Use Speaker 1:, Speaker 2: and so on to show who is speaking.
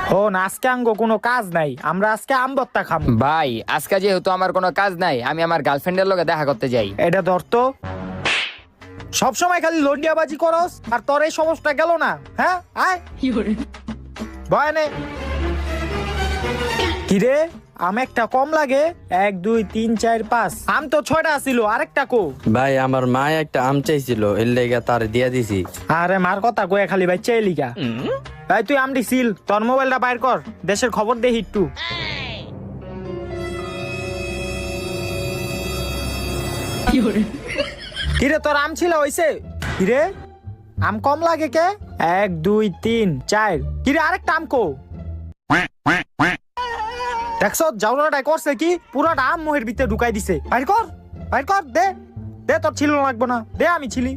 Speaker 1: আজকে আঙ্গো কোনো কাজ নাই, আমরা আজকে আম ভর্তা খাবো।
Speaker 2: ভাই আজকে যেহেতু আমার কোনো কাজ নাই, আমি আমার গার্লফ্রেন্ডের লগে দেখা করতে যাই।
Speaker 1: এটা ধর তো, সবসময় খালি লন্ডিয়াবাজি করস আর তোর এই সমস্যা গেল না। হ্যাঁ আয় ভয় কিরে, আম একটা কম লাগে? 1 2 3 4 5 আম তো 6টা ছিল, আরেকটা কো?
Speaker 3: ভাই আমার মা একটা আম চাইছিল, এর লেগে তার দিয়া দিছি।
Speaker 1: আরে মার কথা কয়ে খালি ভাই চাইলিকা। ভাই তুই আমটি সিল, তোর মোবাইলটা বাইর কর, দেশের খবর দে একটু। কিরে তোর আম ছিল হইছে? কিরে আম কম লাগে কে? 1 2 3 4 কিরে আরেকটা আম কো? দেখছ জাউরাটাই করছে কি, পুরাটা আম মোহের ভিতরে ঢুকাই দিছে। বাইর কর দে দে, তোর ছিল লাগবে না, দে আমি ছিলি।